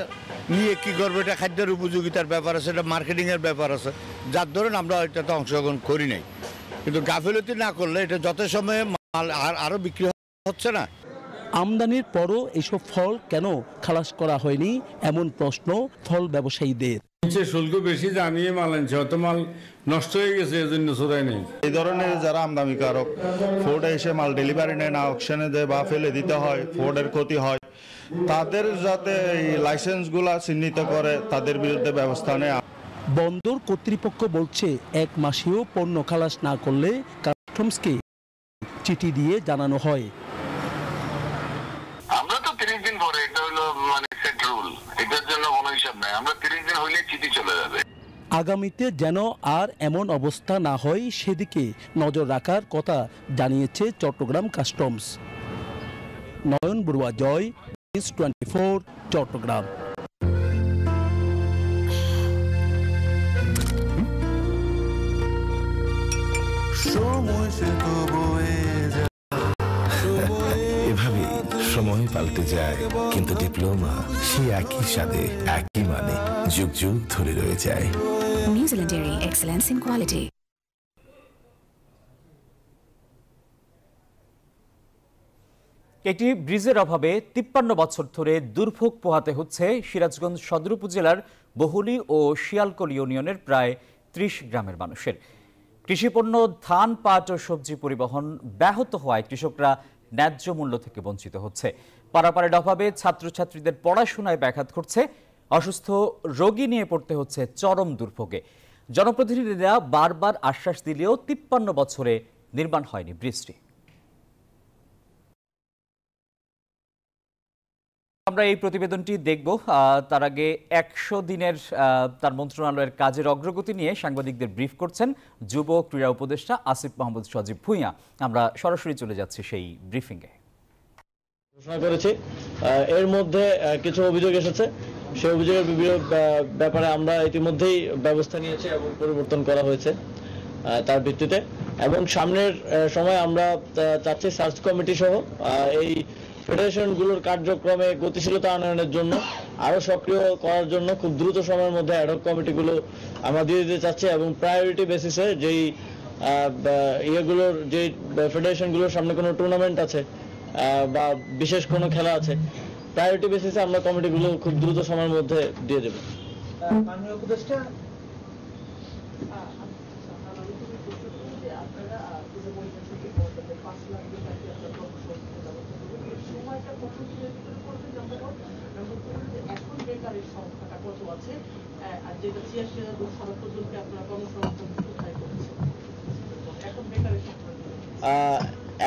[SPEAKER 2] নিয়ে কি করবো, এটা খাদ্যের উপযোগিতার ব্যাপার আছে, এটা মার্কেটিংয়ের ব্যাপার আছে, যার ধরুন আমরা ওইটাতে অংশগ্রহণ করি নাই। কিন্তু গাফিলতি না করলে এটা যথাসময়ে মাল আরও বিক্রি হচ্ছে না।
[SPEAKER 13] আমদানির পরও এসব ফল কেন খালাস করা হয়নি এমন প্রশ্ন ফল ব্যবসায়ীদের।
[SPEAKER 10] শুল্ক বেশি জানিয়ে মাল আনছে, হয়তো মাল নষ্ট হয়ে গেছে, এজন্য চোরাই নেই।
[SPEAKER 2] এই ধরনের যারা আমদানিকারক ফোর্ডে এসে মাল ডেলিভারি নেয় না, অকশনে দেয় বা ফেলে দিতে হয়, ফোর্ডের ক্ষতি হয়, তাদের যাতে এই লাইসেন্সগুলা চিহ্নিত করে তাদের বিরুদ্ধে ব্যবস্থা নেয়।
[SPEAKER 13] বন্দর কর্তৃপক্ষ বলছে 1 মাসেও পণ্য খালাস না করলে কাস্টমসকে চিঠি দিয়ে জানানো হয়।
[SPEAKER 8] আমরা তো 30 দিন পরে, এটা হলো মানে সেট রুল, এটার জন্য কোনো হিসাব নাই। আমরা 30 দিন হইলে চিঠি চলে যাবে।
[SPEAKER 13] আগামীতে যেন আর এমন অবস্থা না হয় সেদিকে নজর রাখার কথা জানিয়েছে চট্টগ্রাম কাস্টমস। নয়ন বড়ুয়া জয়, নিউজ 24, চট্টগ্রাম।
[SPEAKER 21] এভাবে সময় পাল্টে যায়, কিন্তু ডিপ্লোমা সে একই সাথে একই মানে যুগ যুগ ধরে রয়ে যায়।
[SPEAKER 14] নিউজিল্যান্ডের এক্সেলেন্স ইন কোয়ালিটি।
[SPEAKER 1] একটি ব্রিজের অভাবে 53 বছর ধরে দুর্ভোগ পোহাতে হচ্ছে সিরাজগঞ্জ সদর উপজেলার বহুলী ও শিয়ালকোল ইউনিয়নের প্রায় 30 গ্রামের মানুষের। কৃষিপণ্য ধান, পাট ও সবজি পরিবহন ব্যাহত হওয়ায় কৃষকরা ন্যায্য মূল্য থেকে বঞ্চিত হচ্ছে। পারাপারের অভাবে ছাত্রছাত্রীদের পড়াশোনায় ব্যাঘাত ঘটছে। অসুস্থ রোগী নিয়ে পড়তে হচ্ছে চরম দুর্ভোগে। জনপ্রতিনিধিরা বারবার আশ্বাস দিলেও 53 বছরে নির্মাণ হয়নি ব্রিজটি। আমরা এই প্রতিবেদনটি দেখব। তার আগে 100 দিনের তার মন্ত্রণালয়ের কাজের অগ্রগতি নিয়ে সাংবাদিকদের ব্রিফ করছেন যুব ক্রীড়া উপদেষ্টা আসিফ মাহমুদ সজীব ভূঁইয়া। আমরা সরাসরি চলে যাচ্ছি সেই ব্রিফিংয়ে।
[SPEAKER 9] ঘোষণা করেছি, এর মধ্যে কিছু অভিযোগ এসেছে, সেই অভিযোগের ব্যাপারে আমরা ইতিমধ্যেই ব্যবস্থা নিয়েছি এবং পরিবর্তন করা হয়েছে তার ভিত্তিতে। এবং সামনের সময় আমরা চাচ্ছি সার্চ কমিটি সহ এই ফেডারেশনগুলোর কার্যক্রমে গতিশীলতা আনয়নের জন্য আরও সক্রিয় করার জন্য খুব দ্রুত সময়ের মধ্যে অ্যাডহক কমিটিগুলো আমরা দিয়ে দিতে চাচ্ছি এবং প্রায়োরিটি বেসিসে যেই ইয়েগুলোর যে ফেডারেশনগুলোর সামনে কোনো টুর্নামেন্ট আছে বা বিশেষ কোনো খেলা আছে, প্রায়োরিটি বেসিসে আমরা কমিটিগুলো খুব দ্রুত সময়ের মধ্যে দিয়ে দেব।
[SPEAKER 27] মাননীয় উপদেষ্টা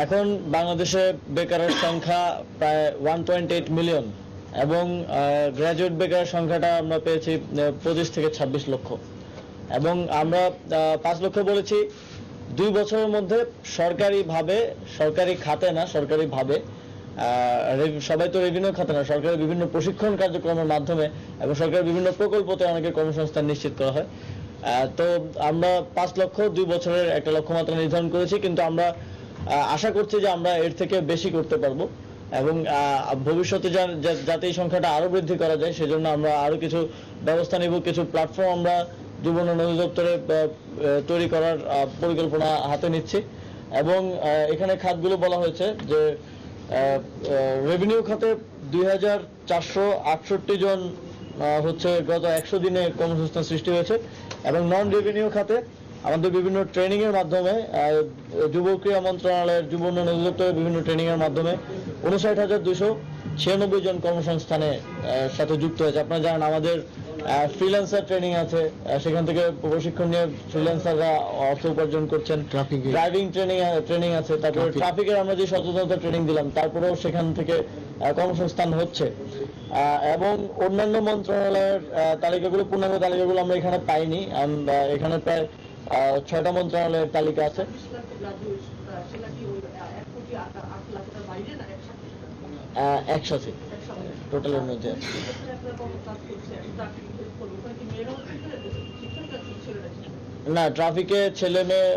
[SPEAKER 9] এখন বাংলাদেশে বেকারের সংখ্যা প্রায় 1.8 মিলিয়ন এবং গ্র্যাজুয়েট বেকারের সংখ্যাটা আমরা পেয়েছি 25 থেকে 26 লক্ষ এবং আমরা 5 লক্ষ বলেছি 2 বছরের মধ্যে সরকারিভাবে, সরকারি খাতে না, সরকারিভাবে, সবাই তো রেভিনিউ খাতে না, সরকারের বিভিন্ন প্রশিক্ষণ কার্যক্রমের মাধ্যমে এবং সরকারের বিভিন্ন প্রকল্পতে অনেকের কর্মসংস্থান নিশ্চিত করা হয়। তো আমরা 5 লক্ষ 2 বছরের একটা লক্ষ্যমাত্রা নির্ধারণ করেছি, কিন্তু আমরা আশা করছি যে আমরা এর থেকে বেশি করতে পারবো এবং ভবিষ্যতে যাতে এই সংখ্যাটা আরো বৃদ্ধি করা যায় সেজন্য আমরা আরো কিছু ব্যবস্থা নিব। কিছু প্ল্যাটফর্ম আমরা যুব উন্নয়ন অধিদপ্তরে তৈরি করার পরিকল্পনা হাতে নিচ্ছি এবং এখানে খাতগুলো বলা হয়েছে যে রেভিনিউ খাতে 2468 জন হচ্ছে গত 100 দিনে কর্মসংস্থান সৃষ্টি হয়েছে এবং নন রেভিনিউ খাতে আমাদের বিভিন্ন ট্রেনিং এর মাধ্যমে যুব ক্রীড়া মন্ত্রণালয়ের যুব উন্নয়ন অধিদপ্তরের বিভিন্ন ট্রেনিং এর মাধ্যমে 59,296 জন কর্মসংস্থানে সাথে যুক্ত হয়েছে। আপনারা জানেন আমাদের ফ্রিল্যান্সার ট্রেনিং আছে, সেখান থেকে প্রশিক্ষণ নিয়ে ফ্রিল্যান্সাররা অর্থ উপার্জন করছেন। ড্রাইভিং ট্রেনিং আছে, তারপরে ট্রাফিকের আমরা যে সচেতনতা ট্রেনিং দিলাম তারপরেও সেখান থেকে কর্মসংস্থান হচ্ছে এবং অন্যান্য মন্ত্রণালয়ের তালিকাগুলো, পূর্ণাঙ্গ তালিকাগুলো আমরা এখানে পাইনি। এখানে প্রায় 6টা মন্ত্রণালয়ের তালিকা আছে। একসাথে টোটালের মধ্যে না, ট্রাফিকে ছেলে মেয়ে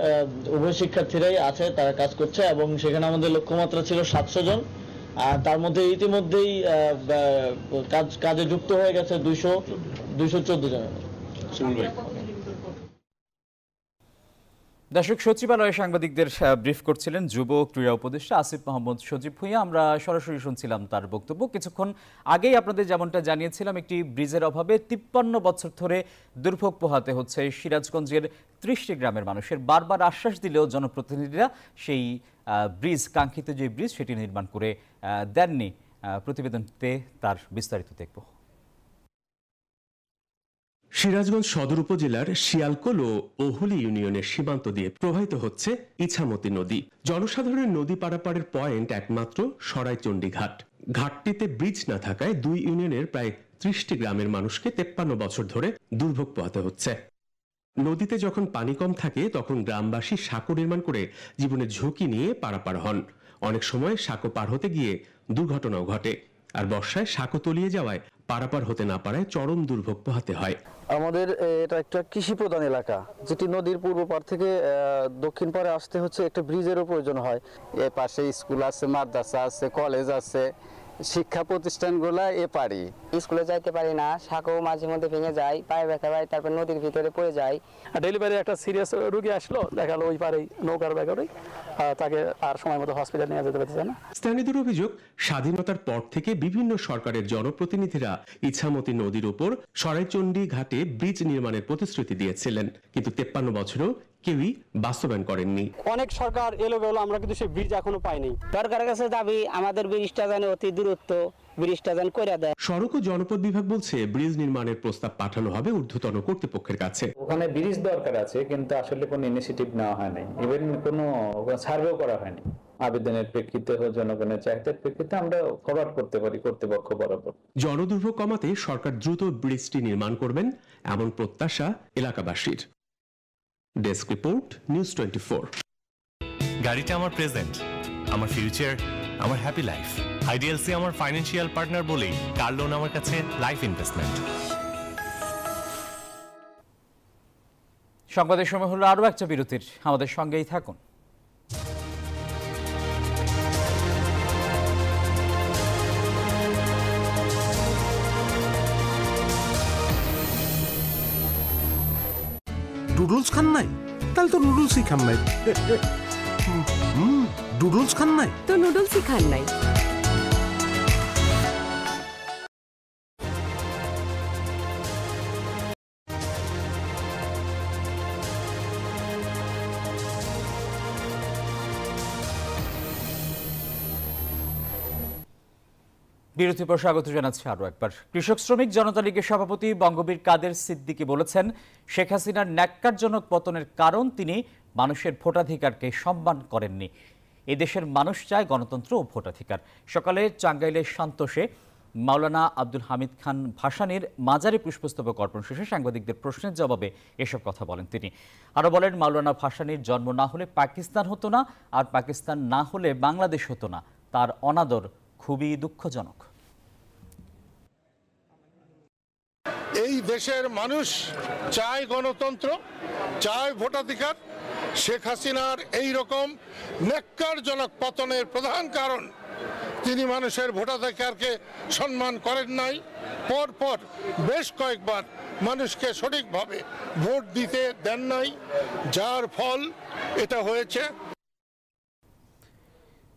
[SPEAKER 9] উভয় শিক্ষার্থীরাই আছে, তারা কাজ করছে এবং সেখানে আমাদের লক্ষ্যমাত্রা ছিল 700 জন আর তার মধ্যে ইতিমধ্যেই কাজে যুক্ত হয়ে গেছে 214 জনের।
[SPEAKER 1] দর্শক, সচিবালয়ে সাংবাদিকদের ব্রিফ করছিলেন যুব ক্রীড়া উপদেষ্টা আসিফ মাহমুদ সজীব ভুঁইয়া। আমরা সরাসরি শুনছিলাম তার বক্তব্য। কিছুক্ষণ আগেই আপনাদের যেমনটা জানিয়েছিলাম, একটি ব্রিজের অভাবে 53 বছর ধরে দুর্ভোগ পোহাতে হচ্ছে সিরাজগঞ্জের 30টি গ্রামের মানুষের। বারবার আশ্বাস দিলেও জনপ্রতিনিধিরা সেই ব্রিজ, কাঙ্ক্ষিত যে ব্রিজ, সেটি নির্মাণ করে দেননি। প্রতিবেদনতে তার বিস্তারিত দেখব।
[SPEAKER 11] সিরাজগঞ্জ সদর উপজেলার শিয়ালকোল ও ওহুলি ইউনিয়নের সীমান্ত দিয়ে প্রবাহিত হচ্ছে ইছামতি নদী। জনসাধারণের নদী পারাপারের পয়েন্ট একমাত্র সরাইচণ্ডী ঘাট। ঘাটটিতে ব্রিজ না থাকায় 2 ইউনিয়নের প্রায় 30টি গ্রামের মানুষকে 53 বছর ধরে দুর্ভোগ পোহাতে হচ্ছে। নদীতে যখন পানি কম থাকে তখন গ্রামবাসী সাঁকো নির্মাণ করে জীবনের ঝুঁকি নিয়ে পারাপার হন। অনেক সময় সাঁকো পার হতে গিয়ে দুর্ঘটনাও ঘটে, আর বর্ষায় সাঁকো তলিয়ে যাওয়ায় পারাপার হতে না পারায় চরম দুর্ভোগ পোহাতে হয়।
[SPEAKER 12] আমাদের এটা একটা কৃষি প্রধান এলাকা, যেটি নদীর পূর্ব পার থেকে দক্ষিণ পারে আসতে হচ্ছে একটা ব্রিজেরও প্রয়োজন হয়। এ পাশে স্কুল আছে, মাদ্রাসা আছে, কলেজ আছে, শিক্ষা প্রতিষ্ঠানগুলো এ পারি।
[SPEAKER 15] স্কুলে যাইতে পারি না, সাঁকো মাঝে মধ্যে ভেঙে যায়, পায়ে ব্যথা পাই, তারপর নদীর ভিতরে পড়ে যায়।
[SPEAKER 16] ডেলিভারি একটা সিরিয়াস রোগী আসলো, দেখালো ওই পারে নৌকার ব্যাপারে তাকে আর সময় মতো হসপিটাল নিয়ে যেতে পারছে না।
[SPEAKER 11] স্থানীয়দের অভিযোগ, স্বাধীনতার পর থেকে বিভিন্ন সরকারের জনপ্রতিনিধিরা ইছামতি নদীর উপর সরাইচণ্ডী ঘাটে ব্রিজ নির্মাণের প্রতিশ্রুতি দিয়েছিলেন, কিন্তু 53 বছরেও কেউই বাস্তবায়ন করেননি।
[SPEAKER 16] অনেক সরকার এলো গেল, আমরা কিন্তু সেই ব্রিজ এখনো পাইনি।
[SPEAKER 15] সরকারের কাছে দাবি আমাদের ব্রিজটা যেন অতি দূরত্ব ব্রিজটা যেন করে দেয়।
[SPEAKER 11] সড়ক ও জনপদ বিভাগ বলছে ব্রিজ নির্মাণের প্রস্তাব পাঠানো হবে ঊর্ধ্বতন কর্তৃপক্ষের কাছে।
[SPEAKER 17] ওখানে ব্রিজ দরকার আছে, কিন্তু আসলে কোনো ইনিশিয়েটিভ নেওয়া হয় নাই, ইভেন কোনো সার্ভেও করা হয়নি। আবেদনের প্রেক্ষিতে ও জনগণের চাহিদার প্রেক্ষিতে আমরা ফরওয়ার্ড করতে পারি কর্তৃপক্ষ বরাবর।
[SPEAKER 11] জনদুর্ভোগ কমাতে সরকার দ্রুত ব্রিজটি নির্মাণ করবেন এমন প্রত্যাশা এলাকাবাসীর। Desk report, news 24।
[SPEAKER 18] গাড়িটা আমার প্রেজেন্ট, আমার ফিউচার, আমার হ্যাপি লাইফ। আইডিএলসি আমার ফাইন্যান্সিয়াল পার্টনার বলেই কার লোন আমার কাছে লাইফ ইনভেস্টমেন্ট।
[SPEAKER 1] সংবাদের সময় হলো আরও একটা বিরতির, আমাদের সঙ্গেই থাকুন।
[SPEAKER 24] নুডলস খান নাই? তাহলে তো নুডলসই খান নাই। নুডলস খান নাই
[SPEAKER 14] তো নুডলসই খান নাই।
[SPEAKER 1] বিরতির পর স্বাগত জানাচ্ছি আরও একবার। কৃষক শ্রমিক জনতা লীগের সভাপতি বঙ্গবীর কাদের সিদ্দিকী বলেছেন, শেখ হাসিনার ন্যাক্কারজনক পতনের কারণ তিনি মানুষের ভোটাধিকারকে সম্মান করেননি। এদেশের মানুষ চায় গণতন্ত্র ও ভোটাধিকার। সকালে টাঙ্গাইলের সান্তোষে মাওলানা আব্দুল হামিদ খান ভাসানীর মাজারে পুষ্পস্তবক অর্পণ শেষে সাংবাদিকদের প্রশ্নের জবাবে এসব কথা বলেন তিনি। আরও বলেন, মাওলানা ভাসানীর জন্ম না হলে পাকিস্তান হতো না, আর পাকিস্তান না হলে বাংলাদেশ হতো না। তার অনাদর খুবই দুঃখজনক।
[SPEAKER 3] এই দেশের মানুষ চায় গণতন্ত্র, চায় ভোটাধিকার। শেখ হাসিনার এই রকম ন্যাক্কারজনক পতনের প্রধান কারণ তিনি মানুষের ভোটাধিকারকে সম্মান করেন নাই। পরপর বেশ কয়েকবার মানুষকে সঠিকভাবে ভোট দিতে দেন নাই, যার ফল এটা হয়েছে।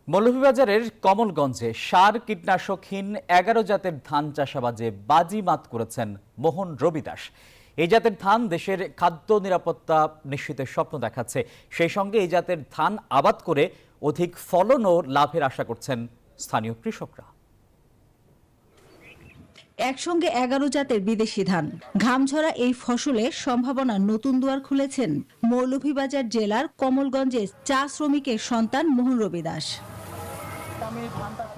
[SPEAKER 1] মৌলভীবাজারের কমলগঞ্জে সার কীটনাশকহীন 11 জাতের ধান চাষাবাজে বাজিমাত করেছেন মোহন রবি দাস। এই জাতের ধান দেশের খাদ্য নিরাপত্তা নিশ্চিতের স্বপ্ন দেখাচ্ছে। সেই সঙ্গে এই জাতের ধান আবাদ করে অধিক ফলন ও লাভের আশা করছেন স্থানীয় কৃষকরা।
[SPEAKER 5] একসঙ্গে 11 জাতের বিদেশি ধান, ঘামঝরা এই ফসলে সম্ভাবনা নতুন দুয়ার খুলেছেন মৌলভীবাজার জেলার কমলগঞ্জের চা শ্রমিকের সন্তান মোহন রবি দাস।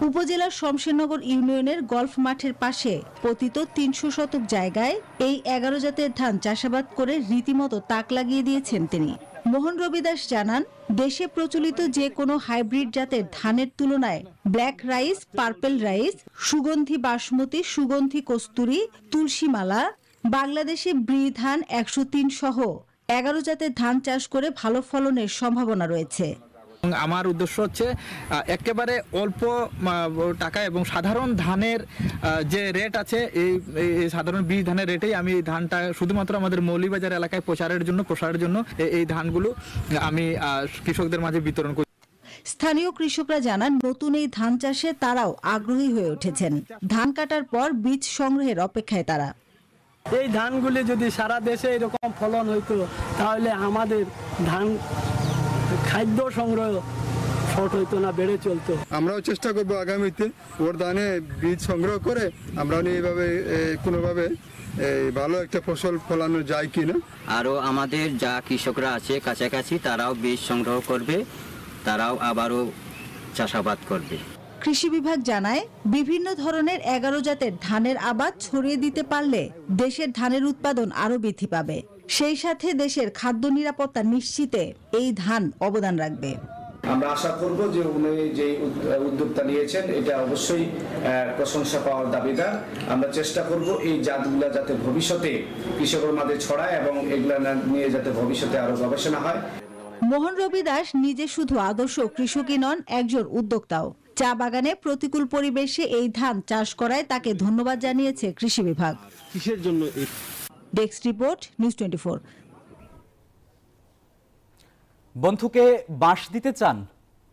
[SPEAKER 5] উপজেলার শমশেরনগর ইউনিয়নের গলফ মাঠের পাশে পতিত 300 শতক জায়গায় এই 11 জাতের ধান চাষাবাদ করে রীতিমতো তাক লাগিয়ে দিয়েছেন তিনি। মোহন রবি দাস জানান, দেশে প্রচলিত যে কোনো হাইব্রিড জাতের ধানের তুলনায় ব্ল্যাক রাইস, পার্পেল রাইস, সুগন্ধি বাসমতি, সুগন্ধি কস্তুরি, তুলসীমালা, বাংলাদেশে ব্রি ধান 103 সহ 11 জাতের ধান চাষ করে ভালো ফলনের সম্ভাবনা রয়েছে।
[SPEAKER 19] আমার উদ্দেশ্য হচ্ছে একেবারে অল্প টাকা এবং সাধারণ ধানের যে রেট আছে এই সাধারণ বীজ ধানের রেটেই আমি এই ধানটা শুধুমাত্র আমাদের মৌলভীবাজার এলাকায় প্রসারের জন্য এই ধানগুলো আমি কৃষকদের মাঝে বিতরণ করি।
[SPEAKER 5] স্থানীয় কৃষকরা জানান, নতুন এই ধান চাষে তারাও আগ্রহী হয়ে উঠেছেন। ধান কাটার পর বীজ সংগ্রহের অপেক্ষায় তারা।
[SPEAKER 20] এই ধানগুলি যদি সারা দেশে এরকম ফলন হইতো তাহলে আমাদের ধান খাদ্য সংগ্রহ শর্ট হইতো না, বেড়ে চলতো।
[SPEAKER 10] আমরাও চেষ্টা করবো আগামীতে ওর ধানে বীজ সংগ্রহ করে আমরা এইভাবে কোনোভাবে ভালো একটা ফসল ফলানো যায় কিনা।
[SPEAKER 22] আরও আমাদের যা কৃষকরা আছে কাছাকাছি তারাও বীজ সংগ্রহ করবে, তারাও আবারও চাষাবাদ করবে।
[SPEAKER 5] কৃষি বিভাগ জানায়, বিভিন্ন ধরনের 11 জাতের ধানের আবাদ ছড়িয়ে দিতে পারলে দেশের ধানের উৎপাদন আরো বৃদ্ধি পাবে। সেই সাথে দেশের খাদ্য নিরাপত্তা নিশ্চিতে এই ধান অবদান রাখবে।
[SPEAKER 23] আমরা আশা করব যে উনি যে উদ্যোগটা নিয়েছেন এটা অবশ্যই প্রশংসা পাওয়ার দাবিদার। আমরা চেষ্টা করব এই জাতগুলা যাতে ভবিষ্যতে কৃষকের মাঝে ছড়ায় এবং এগুলা নিয়ে যাতে ভবিষ্যতে আরো গবেষণা হয়।
[SPEAKER 5] মোহন রবি দাস নিজে শুধু আদর্শ কৃষকই নন, একজন উদ্যোক্তাও। চা বাগানে প্রতিকূল পরিবেশে এই ধান চাষ করায় তাকে ধন্যবাদ জানিয়েছে কৃষি বিভাগ।
[SPEAKER 24] কিসের জন্য?
[SPEAKER 5] Desk report, news 24।
[SPEAKER 1] বন্ধুকে বাঁশ দিতে চান?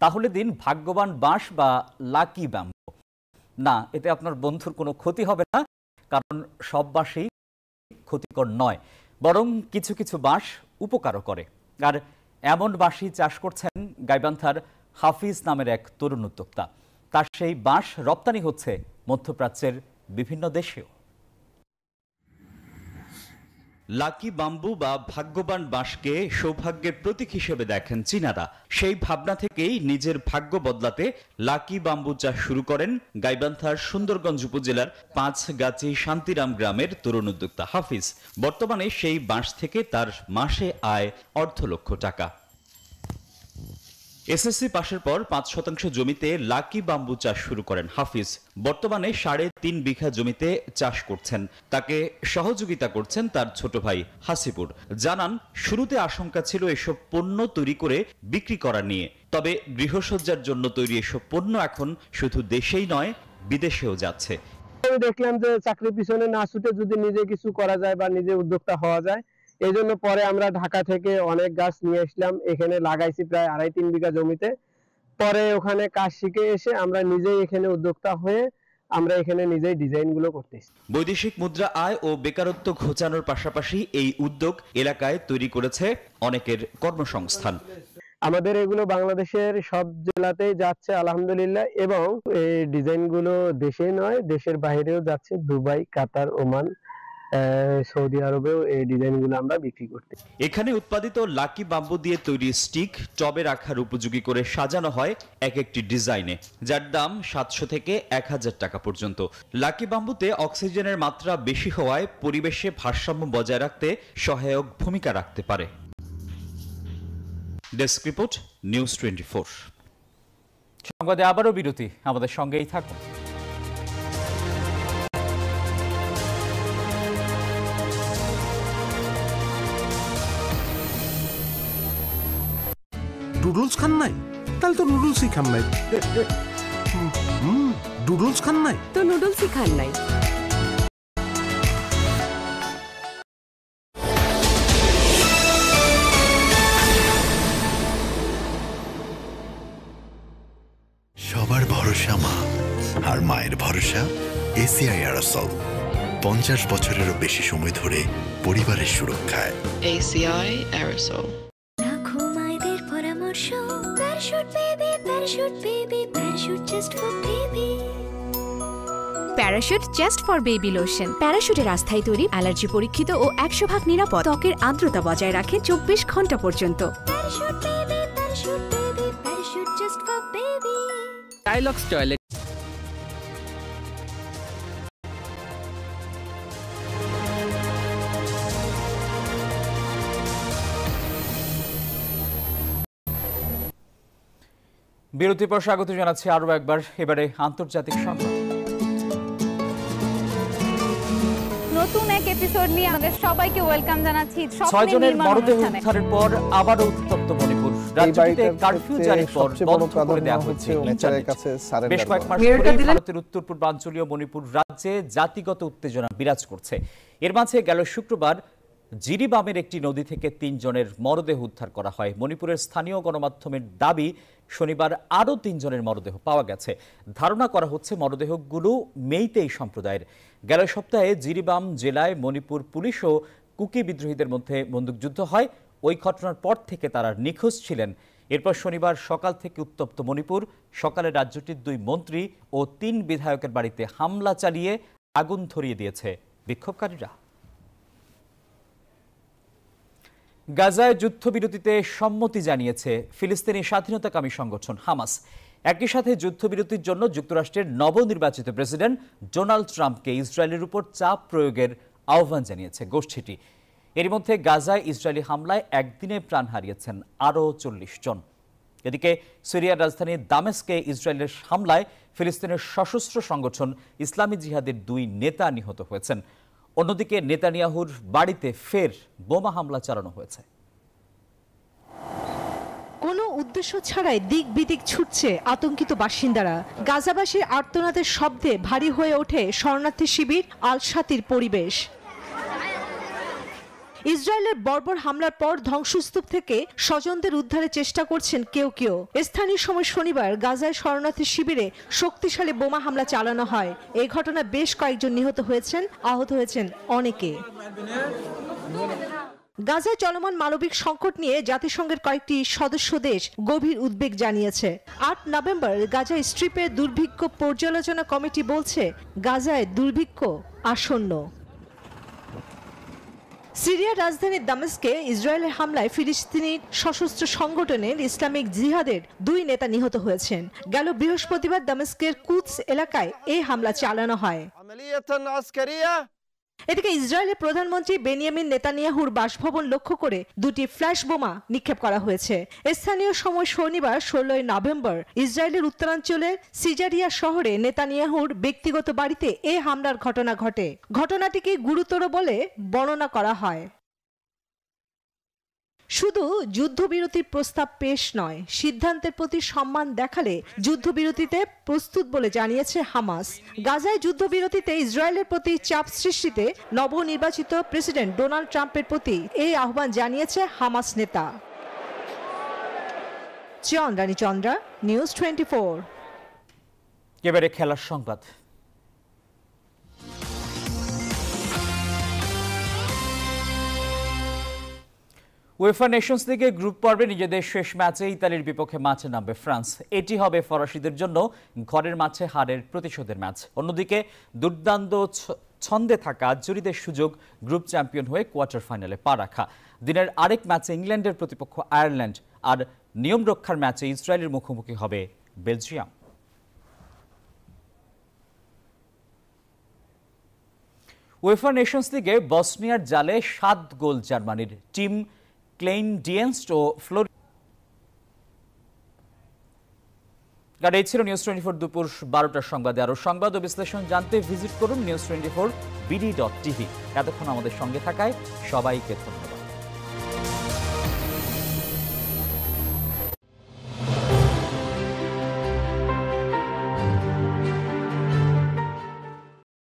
[SPEAKER 1] তাহলে দিন ভাগ্যবান বাঁশ বা লাকি ব্যাম্বো। না, এতে আপনার বন্ধুর কোনো ক্ষতি হবে না, কারণ সব বাঁশই ক্ষতিকর নয়, বরং কিছু কিছু বাঁশ উপকারও করে। আর এমন বাঁশই চাষ করছেন গাইবান্ধার হাফিজ নামের এক তরুণ উদ্যোক্তা। তার সেই বাঁশ রপ্তানি হচ্ছে মধ্যপ্রাচ্যের বিভিন্ন দেশেও। লাকি বাম্বু বা ভাগ্যবান বাঁশকে সৌভাগ্যের প্রতীক হিসেবে দেখেন চীনারা। সেই ভাবনা থেকেই নিজের ভাগ্য বদলাতে লাকি বাম্বু চাষ শুরু করেন গাইবান্ধার সুন্দরগঞ্জ উপজেলার 5 গাছি শান্তিরাম গ্রামের তরুণ উদ্যোক্তা হাফিজ। বর্তমানে সেই বাঁশ থেকে তার মাসে আয় 1.5 লক্ষ টাকা। এসএসসি পাশের পর 5% জমিতে লাকি বাম্বু চাষ শুরু করেন হাফিজ। বর্তমানে 3.5 বিঘা জমিতে চাষ করছেন। তাকে সহযোগিতা করছেন তার ছোট ভাই হাসিপুর। জানান, শুরুতে আশঙ্কা ছিল এসব পণ্য তৈরি করে বিক্রি করা নিয়ে, তবে গৃহসজ্জার জন্য তৈরি এসব পণ্য এখন শুধু দেশেই নয় বিদেশেও যাচ্ছে।
[SPEAKER 20] আমি দেখলাম যে চাকরির পিছনে না ছুটে যদি নিজে কিছু করা যায় বা নিজে উদ্যোক্তা হওয়া যায়, এই জন্য পরে আমরা ঢাকা থেকে অনেক গাছ নিয়ে আসলাম, এখানে লাগাইছি প্রায় 2.5-3 বিঘা জমিতে। পরে ওখানে কাজ শিখে এসে আমরা নিজেই এখানে উদ্যোক্তা হয়ে আমরা এখানে নিজেই ডিজাইনগুলো করতেছি।
[SPEAKER 1] বৈদেশিক মুদ্রা আয় ও বেকারত্ব ঘোচানোর পাশাপাশি এই উদ্যোগ এলাকায় তৈরি করেছে অনেকের কর্মসংস্থান।
[SPEAKER 20] আমাদের এগুলো বাংলাদেশের সব জেলাতেই যাচ্ছে আলহামদুলিল্লাহ, এবং এই ডিজাইনগুলো দেশে নয় দেশের বাইরেও যাচ্ছে, দুবাই, কাতার, ওমান, সৌদি আরবেও এই ডিজাইনগুলো আমরা বিক্রি করতে।
[SPEAKER 1] এখানে উৎপাদিত লাকি বাম্বু দিয়ে তৈরি স্টিক টবে রাখার উপযোগী করে সাজানো হয় এক একটি ডিজাইনে, যার দাম 700 থেকে 1000 টাকা পর্যন্ত। লাকি বাম্বুতে অক্সিজেনের মাত্রা বেশি হওয়ায় পরিবেশে ভারসাম্য বজায় রাখতে সহায়ক ভূমিকা রাখতে পারে। Desk report, news 24। সংবাদে আবারও বিরতি, আমাদের সঙ্গেই থাকুন।
[SPEAKER 24] নুডলস খান নাই? তাহলে তো নুডলসই খান নাই। নুডলস খান নাই?
[SPEAKER 14] তো নুডলসই খান নাই।
[SPEAKER 21] সবার ভরসা মা, আর মায়ের ভরসা এসিআই এয়ারসল। 50 বছরেরও বেশি সময় ধরে পরিবারের সুরক্ষায়।
[SPEAKER 2] ACI aerosol.
[SPEAKER 4] Parachute just for baby lotion. প্যারাশুটের আস্থায় তৈরি, অ্যালার্জি পরীক্ষিত ও 100% নিরাপদ। ত্বকের আর্দ্রতা বজায় রাখে 24 ঘন্টা পর্যন্ত।
[SPEAKER 6] Tylox toilet.
[SPEAKER 1] বিরতির পর স্বাগত জানাচ্ছি আরো একবার। এবারে আন্তর্জাতিক সংবাদ।
[SPEAKER 7] নতুন এক এপিসোড নিয়ে আমাদের সবাইকে ওয়েলকাম জানাচ্ছি।
[SPEAKER 1] 6 জনের মরদেহ উদ্ধারের পর আবারও উত্তপ্ত মণিপুর। রাজ্যটিতে কারফিউ জারির পর বন্ধ করে দেওয়া হচ্ছে ইন্টারনেট। বেশ কয়েক মাস ধরে ভারতের উত্তর পূর্বাঞ্চলীয় মণিপুর রাজ্যে জাতিগত উত্তেজনা বিরাজ করছে। এর মাঝে গেল শুক্রবার জিরিবামের একটি নদী থেকে 3 জনের মরদেহ উদ্ধার করা হয়। মণিপুরের স্থানীয় গণমাধ্যমের দাবি, শনিবার আরও 3 জনের মরদেহ পাওয়া গেছে। ধারণা করা হচ্ছে মরদেহগুলো মেইতেই সম্প্রদায়ের। গেল সপ্তাহে জিরিবাম জেলায় মণিপুর পুলিশ ও কুকি বিদ্রোহীদের মধ্যে বন্দুকযুদ্ধ হয়। ওই ঘটনার পর থেকে তারা নিখোঁজ ছিলেন। এরপর শনিবার সকাল থেকে উত্তপ্ত মণিপুর। সকালে রাজ্যটির 2 মন্ত্রী ও 3 বিধায়কের বাড়িতে হামলা চালিয়ে আগুন ধরিয়ে দিয়েছে বিক্ষোভকারীরা। গাজায় যুদ্ধবিরতিতে সম্মতি জানিয়েছে ফিলিস্তিনি স্বাধীনতাকামী সংগঠন হামাস। একই সাথে যুদ্ধবিরতির জন্য যুক্তরাষ্ট্রের নবনির্বাচিত প্রেসিডেন্ট ডোনাল্ড ট্রাম্পকে ইসরায়েলের উপর চাপ প্রয়োগের আহ্বান জানিয়েছে গোষ্ঠীটি। এর মধ্যে গাজায় ইসরায়েলি হামলায় একদিনে প্রাণ হারিয়েছেন আরও 40 জন। এদিকে সিরিয়ার রাজধানী দামেস্কে ইসরায়েলের হামলায় ফিলিস্তিনের সশস্ত্র সংগঠন ইসলামী জিহাদের 2 নেতা নিহত হয়েছেন। অন্যদিকে নেতানিয়াহুর বাড়িতে ফের বোমা হামলা চালানো হয়েছে।
[SPEAKER 8] কোনো উদ্দেশ্য ছাড়াই দিক বিদিক ছুটছে আতঙ্কিত বাসিন্দারা। গাজাবাসীর আর্তনাদের শব্দে ভারী হয়ে ওঠে শরণার্থী শিবির আল শাতির পরিবেশ। ইসরায়েলের বর্বর হামলার পর ধ্বংসস্তূপ থেকে স্বজনদের উদ্ধারের চেষ্টা করছেন কেউ কেউ। স্থানীয় সময় শনিবার গাজায় শরণার্থী শিবিরে শক্তিশালী বোমা হামলা চালানো হয়। এই ঘটনায় বেশ কয়েকজন নিহত হয়েছেন, আহত হয়েছেন অনেকে। গাজায় চলমান মানবিক সংকট নিয়ে জাতিসংঘের কয়েকটি সদস্য দেশ গভীর উদ্বেগ জানিয়েছে। 8 নভেম্বর গাজা স্ট্রিপের দুর্ভিক্ষ পর্যালোচনা কমিটি বলছে গাজায় দুর্ভিক্ষ আসন্ন। সিরিয়ার রাজধানী দামেস্কে ইসরায়েলের হামলায় ফিলিস্তিনি সশস্ত্র সংগঠনের ইসলামিক জিহাদের 2 নেতা নিহত হয়েছেন। গেল বৃহস্পতিবার দামেস্কের কুদস এলাকায় এই হামলা চালানো হয়। এদিকে ইসরায়েলের প্রধানমন্ত্রী বেনিয়ামিন নেতানিয়াহুর বাসভবন লক্ষ্য করে 2টি ফ্ল্যাশ বোমা নিক্ষেপ করা হয়েছে। স্থানীয় সময় শনিবার 16 নভেম্বর ইসরায়েলের উত্তরাঞ্চলের সিজারিয়া শহরে নেতানিয়াহুর ব্যক্তিগত বাড়িতে এই হামলার ঘটনা ঘটে। ঘটনাটিকে গুরুতর বলে বর্ণনা করা হয়। শুধু যুদ্ধবিরতির প্রস্তাব পেশ নয়, সিদ্ধান্তের প্রতি সম্মান দেখালে যুদ্ধবিরতিতে প্রস্তুত বলে জানিয়েছে হামাস। গাজায় যুদ্ধবিরতিতে ইসরায়েলের প্রতি চাপ সৃষ্টিতে নবনির্বাচিত প্রেসিডেন্ট ডোনাল্ড ট্রাম্পের প্রতি এই আহ্বান জানিয়েছে হামাস নেতা। চন্দ্রানী চন্দ্রা, নিউজ 24।
[SPEAKER 1] এবারে খেলার সংবাদ। উয়েফা নেশনস লিগে গ্রুপ পর্বে নিজেদের শেষ ম্যাচে ইতালির বিপক্ষে মাঠে নামবে ফ্রান্স। এটি হবে ফরাসিদের জন্য ঘরের মাঠে হারের প্রতিশোধের ম্যাচ। অন্যদিকে দুর্দান্ত ছন্দে থাকা জুরিদের সুযোগ গ্রুপ চ্যাম্পিয়ন হয়ে কোয়ার্টার ফাইনালে পা রাখা। দিনের আরেক ম্যাচে ইংল্যান্ডের প্রতিপক্ষ আয়ারল্যান্ড, আর নিয়ম রক্ষার ম্যাচে ইসরায়েলের মুখোমুখি হবে বেলজিয়াম। উয়েফা নেশনস লিগে বসনিয়ার জালে 7 গোল জার্মানির। টিম ক্লেইনডিয়েন্স্ট ও এই ছিল নিউজ 24 দুপুর 12টার সংবাদে। আরও সংবাদ ও বিশ্লেষণ জানতে ভিজিট করুন news24bd.tv। এতক্ষণ আমাদের সঙ্গে থাকায় সবাইকে ধন্যবাদ।